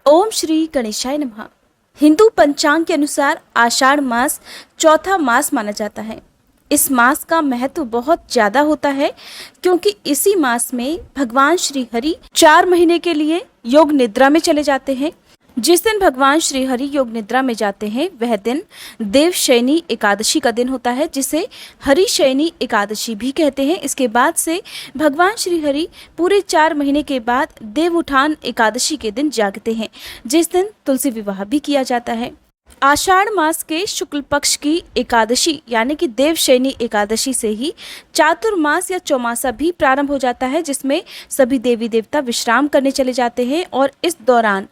ओम श्री गणेशाय नमः। हिंदू पंचांग के अनुसार आषाढ़ मास चौथा मास माना जाता है। इस मास का महत्व बहुत ज्यादा होता है क्योंकि इसी मास में भगवान श्री हरि 4 महीने के लिए योग निद्रा में चले जाते हैं। जिस दिन भगवान श्री हरि योग निद्रा में जाते हैं वह दिन देवशयनी एकादशी का दिन होता है, जिसे हरिशयनी एकादशी भी कहते हैं। इसके बाद से भगवान श्री हरि पूरे 4 महीने के बाद देवउठान एकादशी के दिन जागते हैं, जिस दिन तुलसी विवाह भी किया जाता है। आषाढ़ मास के शुक्ल पक्ष की एकादशी यानी कि देवशयनी एकादशी से ही चातुर्मास या चौमासा भी प्रारंभ हो जाता है, जिसमें सभी देवी देवता विश्राम करने चले जाते हैं और इस दौरान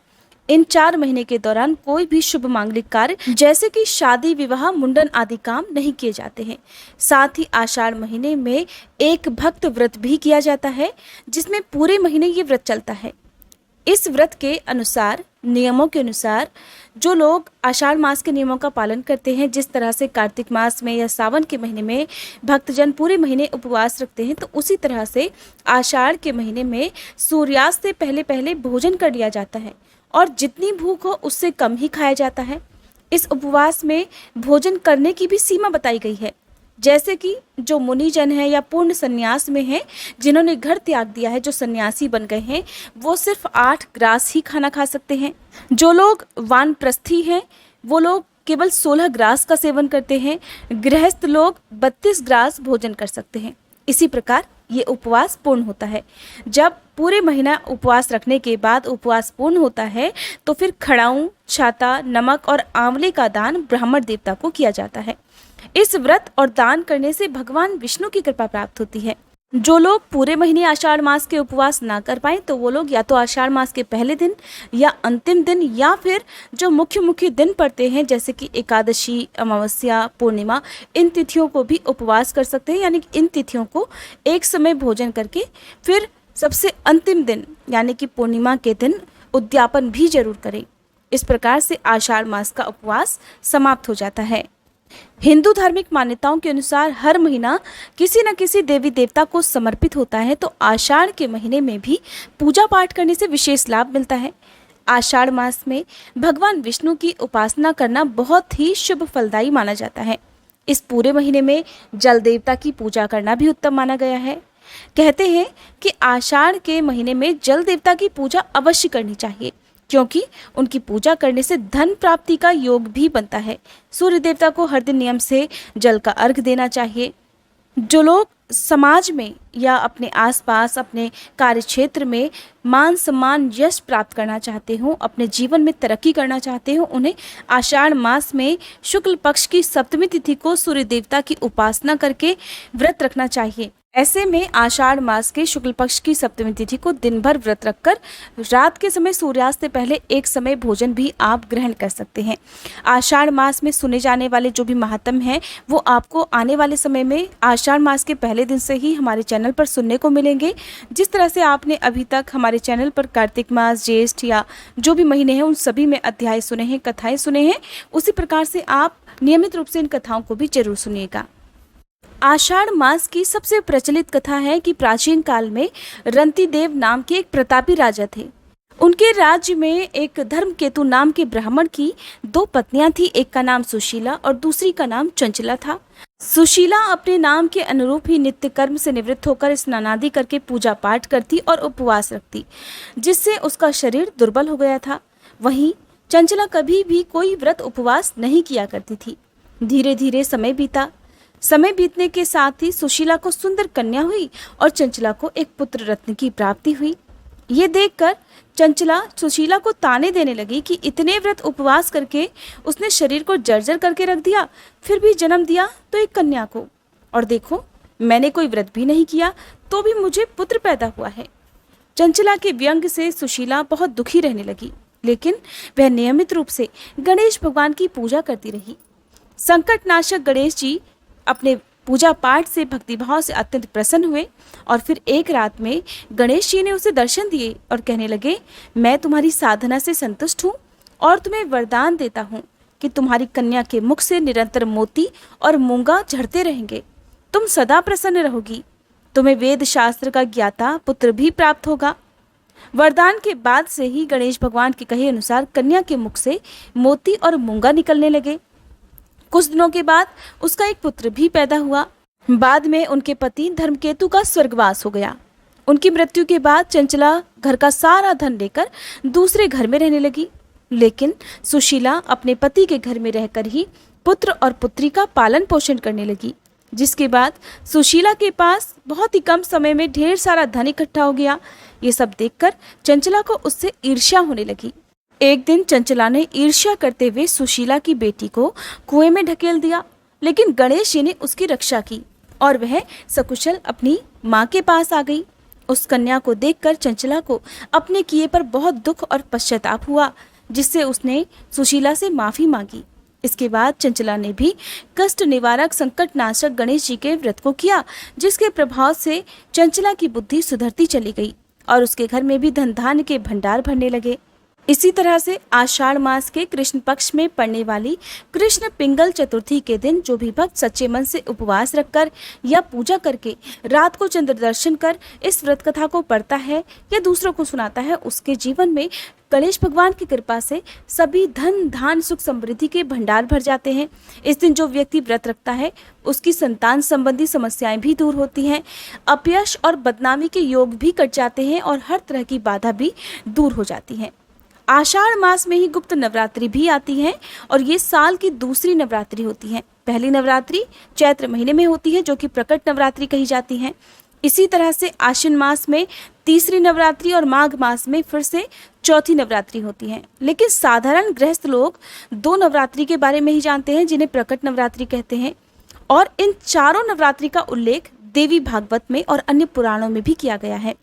इन 4 महीने के दौरान कोई भी शुभ मांगलिक कार्य जैसे कि शादी विवाह मुंडन आदि काम नहीं किए जाते हैं। साथ ही आषाढ़ महीने में एक भक्त व्रत भी किया जाता है, जिसमें पूरे महीने ये व्रत चलता है। इस व्रत के अनुसार, नियमों के अनुसार, जो लोग आषाढ़ मास के नियमों का पालन करते हैं, जिस तरह से कार्तिक मास में या सावन के महीने में भक्तजन पूरे महीने उपवास रखते हैं, तो उसी तरह से आषाढ़ के महीने में सूर्यास्त से पहले पहले भोजन कर लिया जाता है और जितनी भूख हो उससे कम ही खाया जाता है। इस उपवास में भोजन करने की भी सीमा बताई गई है, जैसे कि जो मुनिजन हैं या पूर्ण संन्यास में हैं, जिन्होंने घर त्याग दिया है, जो सन्यासी बन गए हैं, वो सिर्फ 8 ग्रास ही खाना खा सकते हैं। जो लोग वानप्रस्थी हैं वो लोग केवल 16 ग्रास का सेवन करते हैं। गृहस्थ लोग 32 ग्रास भोजन कर सकते हैं। इसी प्रकार ये उपवास पूर्ण होता है। जब पूरे महीना उपवास रखने के बाद उपवास पूर्ण होता है तो फिर खड़ाऊं, छाता, नमक और आंवले का दान ब्राह्मण देवता को किया जाता है। इस व्रत और दान करने से भगवान विष्णु की कृपा प्राप्त होती है। जो लोग पूरे महीने आषाढ़ मास के उपवास ना कर पाए तो वो लोग या तो आषाढ़ मास के पहले दिन या अंतिम दिन या फिर जो मुख्य दिन पड़ते हैं, जैसे कि एकादशी, अमावस्या, पूर्णिमा, इन तिथियों को भी उपवास कर सकते हैं। यानी कि इन तिथियों को एक समय भोजन करके फिर सबसे अंतिम दिन यानी कि पूर्णिमा के दिन उद्यापन भी जरूर करें। इस प्रकार से आषाढ़ मास का उपवास समाप्त हो जाता है। हिंदू धार्मिक मान्यताओं के अनुसार हर महीना किसी न किसी देवी देवता को समर्पित होता है, तो आषाढ़ के महीने में भी पूजा पाठ करने से विशेष लाभ मिलता है। आषाढ़ मास में भगवान विष्णु की उपासना करना बहुत ही शुभ फलदायी माना जाता है। इस पूरे महीने में जल देवता की पूजा करना भी उत्तम माना गया है। कहते हैं कि आषाढ़ के महीने में जल देवता की पूजा अवश्य करनी चाहिए, क्योंकि उनकी पूजा करने से धन प्राप्ति का योग भी बनता है। सूर्य देवता को हर दिन नियम से जल का अर्घ देना चाहिए। जो लोग समाज में या अपने आसपास, अपने कार्यक्षेत्र में मान सम्मान, यश प्राप्त करना चाहते हो, अपने जीवन में तरक्की करना चाहते हो, उन्हें आषाढ़ मास में शुक्ल पक्ष की सप्तमी तिथि को सूर्य देवता की उपासना करके व्रत रखना चाहिए। ऐसे में आषाढ़ मास के शुक्ल पक्ष की सप्तमी तिथि को दिन भर व्रत रखकर रात के समय सूर्यास्त से पहले एक समय भोजन भी आप ग्रहण कर सकते हैं। आषाढ़ मास में सुने जाने वाले जो भी महात्म हैं वो आपको आने वाले समय में आषाढ़ मास के पहले दिन से ही हमारे चैनल पर सुनने को मिलेंगे। जिस तरह से आपने अभी तक हमारे चैनल पर कार्तिक मास, ज्येष्ठ या जो भी महीने हैं उन सभी में अध्याय सुने हैं, कथाएँ सुने हैं, उसी प्रकार से आप नियमित रूप से इन कथाओं को भी जरूर सुनिएगा। आषाढ़ मास की सबसे प्रचलित कथा है कि प्राचीन काल में रंतिदेव नाम के एक प्रतापी राजा थे। उनके राज्य में एक धर्मकेतु नाम के ब्राह्मण की 2 पत्नियां थी। एक का नाम सुशीला और दूसरी का नाम चंचला था। सुशीला अपने नाम के अनुरूप ही नित्य कर्म से निवृत्त होकर स्नानादि करके पूजा पाठ करती और उपवास रखती, जिससे उसका शरीर दुर्बल हो गया था। वहीं चंचला कभी भी कोई व्रत उपवास नहीं किया करती थी। धीरे धीरे समय बीता। समय बीतने के साथ ही सुशीला को सुंदर कन्या हुई और चंचला को एक पुत्र रत्न की प्राप्ति हुई। ये देखकर चंचला सुशीला को ताने देने लगी कि इतने व्रत उपवास करके उसने शरीर को जर्जर करके रख दिया, फिर भी जन्म दिया तो एक कन्या को, और देखो मैंने कोई व्रत भी नहीं किया तो भी मुझे पुत्र पैदा हुआ है। चंचला के व्यंग से सुशीला बहुत दुखी रहने लगी, लेकिन वह नियमित रूप से गणेश भगवान की पूजा करती रही। संकटनाशक गणेश जी अपने पूजा पाठ से, भक्तिभाव से अत्यंत प्रसन्न हुए और फिर एक रात में गणेश जी ने उसे दर्शन दिए और कहने लगे, मैं तुम्हारी साधना से संतुष्ट हूँ और तुम्हें वरदान देता हूँ कि तुम्हारी कन्या के मुख से निरंतर मोती और मूंगा झड़ते रहेंगे। तुम सदा प्रसन्न रहोगी। तुम्हें वेद शास्त्र का ज्ञाता पुत्र भी प्राप्त होगा। वरदान के बाद से ही गणेश भगवान के कहे अनुसार कन्या के मुख से मोती और मूंगा निकलने लगे। कुछ दिनों के बाद उसका एक पुत्र भी पैदा हुआ। बाद में उनके पति धर्मकेतु का स्वर्गवास हो गया। उनकी मृत्यु के बाद चंचला घर का सारा धन लेकर दूसरे घर में रहने लगी, लेकिन सुशीला अपने पति के घर में रहकर ही पुत्र और पुत्री का पालन पोषण करने लगी। जिसके बाद सुशीला के पास बहुत ही कम समय में ढेर सारा धन इकट्ठा हो गया। ये सब देखकर चंचला को उससे ईर्ष्या होने लगी। एक दिन चंचला ने ईर्ष्या करते हुए सुशीला की बेटी को कुएं में ढकेल दिया, लेकिन गणेश जी ने उसकी रक्षा की और वह सकुशल अपनी माँ के पास आ गई। उस कन्या को देखकर चंचला को अपने किए पर बहुत दुख और पश्चाताप हुआ, जिससे उसने सुशीला से माफी मांगी। इसके बाद चंचला ने भी कष्ट निवारक संकट नाशक गणेश जी के व्रत को किया, जिसके प्रभाव से चंचला की बुद्धि सुधरती चली गई और उसके घर में भी धन धान्य के भंडार भरने लगे। इसी तरह से आषाढ़ मास के कृष्ण पक्ष में पड़ने वाली कृष्ण पिंगल चतुर्थी के दिन जो भी भक्त सच्चे मन से उपवास रखकर या पूजा करके रात को चंद्र दर्शन कर इस व्रत कथा को पढ़ता है या दूसरों को सुनाता है, उसके जीवन में गणेश भगवान की कृपा से सभी धन धान सुख समृद्धि के भंडार भर जाते हैं। इस दिन जो व्यक्ति व्रत रखता है उसकी संतान संबंधी समस्याएं भी दूर होती हैं, अपयश और बदनामी के योग भी कट जाते हैं और हर तरह की बाधा भी दूर हो जाती है। आषाढ़ मास में ही गुप्त नवरात्रि भी आती है और ये साल की दूसरी नवरात्रि होती है। पहली नवरात्रि चैत्र महीने में होती है जो कि प्रकट नवरात्रि कही जाती है। इसी तरह से आश्विन मास में तीसरी नवरात्रि और माघ मास में फिर से चौथी नवरात्रि होती है। लेकिन साधारण गृहस्थ लोग दो नवरात्रि के बारे में ही जानते हैं जिन्हें प्रकट नवरात्रि कहते हैं, और इन चारों नवरात्रि का उल्लेख देवी भागवत में और अन्य पुराणों में भी किया गया है।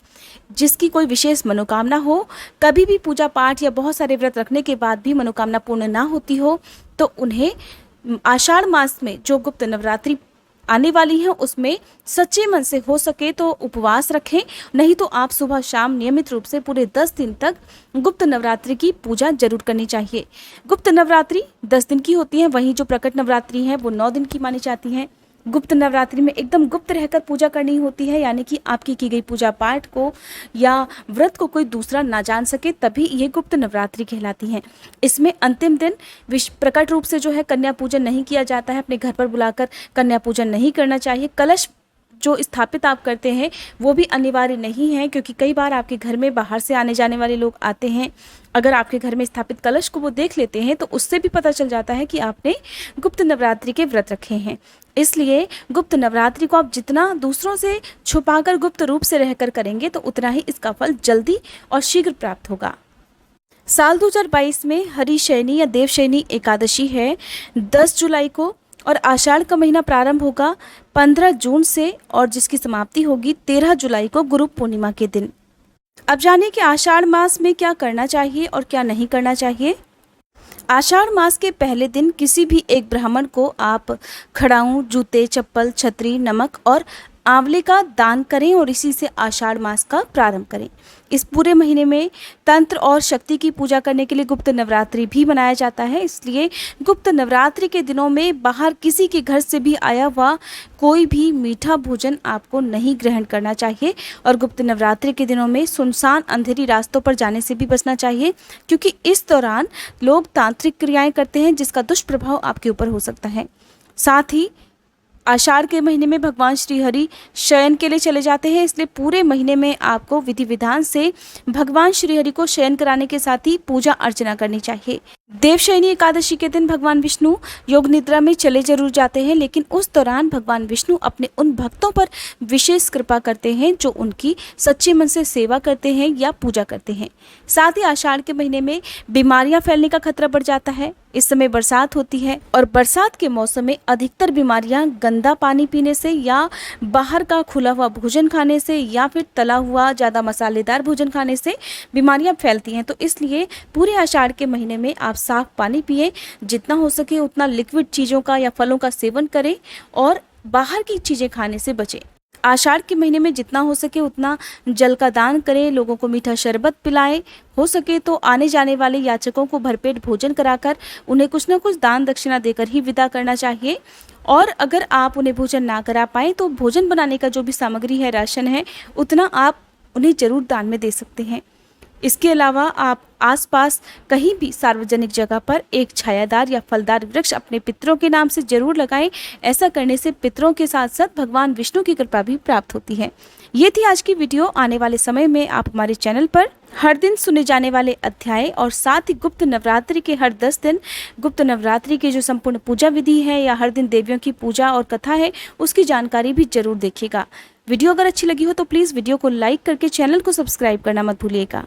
जिसकी कोई विशेष मनोकामना हो, कभी भी पूजा पाठ या बहुत सारे व्रत रखने के बाद भी मनोकामना पूर्ण ना होती हो, तो उन्हें आषाढ़ मास में जो गुप्त नवरात्रि आने वाली है उसमें सच्चे मन से हो सके तो उपवास रखें, नहीं तो आप सुबह शाम नियमित रूप से पूरे 10 दिन तक गुप्त नवरात्रि की पूजा जरूर करनी चाहिए। गुप्त नवरात्रि 10 दिन की होती है, वहीं जो प्रकट नवरात्रि है वो 9 दिन की मानी जाती है। गुप्त नवरात्रि में एकदम गुप्त रहकर पूजा करनी होती है, यानी कि आपकी की गई पूजा पाठ को या व्रत को कोई दूसरा ना जान सके, तभी ये गुप्त नवरात्रि कहलाती है। इसमें अंतिम दिन प्रकट रूप से जो है कन्या पूजन नहीं किया जाता है, अपने घर पर बुलाकर कन्या पूजन नहीं करना चाहिए। कलश जो स्थापित आप करते हैं वो भी अनिवार्य नहीं है, क्योंकि कई बार आपके घर में बाहर से आने जाने वाले लोग आते हैं। अगर आपके घर में स्थापित कलश को वो देख लेते हैं तो उससे भी पता चल जाता है कि आपने गुप्त नवरात्रि के व्रत रखे हैं। इसलिए गुप्त नवरात्रि को आप जितना दूसरों से छुपाकर गुप्त रूप से रहकर करेंगे तो उतना ही इसका फल जल्दी और शीघ्र प्राप्त होगा। साल 2022 में हरिशयनी या देवशयनी एकादशी है 10 जुलाई को, और आषाढ़ का महीना प्रारंभ होगा 15 जून से और जिसकी समाप्ति होगी 13 जुलाई को गुरु पूर्णिमा के दिन। अब जानिए कि आषाढ़ मास में क्या करना चाहिए और क्या नहीं करना चाहिए। आषाढ़ मास के पहले दिन किसी भी एक ब्राह्मण को आप खड़ाऊं, जूते, चप्पल, छतरी, नमक और आंवले का दान करें और इसी से आषाढ़ मास का प्रारंभ करें। इस पूरे महीने में तंत्र और शक्ति की पूजा करने के लिए गुप्त नवरात्रि भी मनाया जाता है। इसलिए गुप्त नवरात्रि के दिनों में बाहर किसी के घर से भी आया हुआ कोई भी मीठा भोजन आपको नहीं ग्रहण करना चाहिए, और गुप्त नवरात्रि के दिनों में सुनसान अंधेरी रास्तों पर जाने से भी बचना चाहिए, क्योंकि इस दौरान लोग तांत्रिक क्रियाएं करते हैं जिसका दुष्प्रभाव आपके ऊपर हो सकता है। साथ ही आषाढ़ के महीने में भगवान श्री हरि शयन के लिए चले जाते हैं, इसलिए पूरे महीने में आपको विधि विधान से भगवान श्री हरि को शयन कराने के साथ ही पूजा अर्चना करनी चाहिए। देवशयनी एकादशी के दिन भगवान विष्णु योग निद्रा में चले जरूर जाते हैं, लेकिन उस दौरान भगवान विष्णु अपने उन भक्तों पर विशेष कृपा करते हैं जो उनकी सच्चे मन से सेवा करते हैं या पूजा करते हैं। साथ ही आषाढ़ के महीने में बीमारियां फैलने का खतरा बढ़ जाता है। इस समय बरसात होती है और बरसात के मौसम में अधिकतर बीमारियां गंदा पानी पीने से या बाहर का खुला हुआ भोजन खाने से या फिर तला हुआ ज़्यादा मसालेदार भोजन खाने से बीमारियां फैलती हैं। तो इसलिए पूरे आषाढ़ के महीने में आप साफ पानी पिए, जितना हो सके उतना लिक्विड चीज़ों का या फलों का सेवन करें और बाहर की चीज़ें खाने से बचें। आषाढ़ के महीने में जितना हो सके उतना जल का दान करें, लोगों को मीठा शरबत पिलाएं, हो सके तो आने जाने वाले याचकों को भरपेट भोजन कराकर उन्हें कुछ ना कुछ दान दक्षिणा देकर ही विदा करना चाहिए। और अगर आप उन्हें भोजन ना करा पाएँ तो भोजन बनाने का जो भी सामग्री है, राशन है, उतना आप उन्हें ज़रूर दान में दे सकते हैं। इसके अलावा आप आसपास कहीं भी सार्वजनिक जगह पर एक छायादार या फलदार वृक्ष अपने पितरों के नाम से जरूर लगाएं। ऐसा करने से पितरों के साथ साथ भगवान विष्णु की कृपा भी प्राप्त होती है। ये थी आज की वीडियो। आने वाले समय में आप हमारे चैनल पर हर दिन सुने जाने वाले अध्याय और साथ ही गुप्त नवरात्रि के हर 10 दिन गुप्त नवरात्रि की जो संपूर्ण पूजा विधि है या हर दिन देवियों की पूजा और कथा है उसकी जानकारी भी जरूर देखिएगा। वीडियो अगर अच्छी लगी हो तो प्लीज़ वीडियो को लाइक करके चैनल को सब्सक्राइब करना मत भूलिएगा।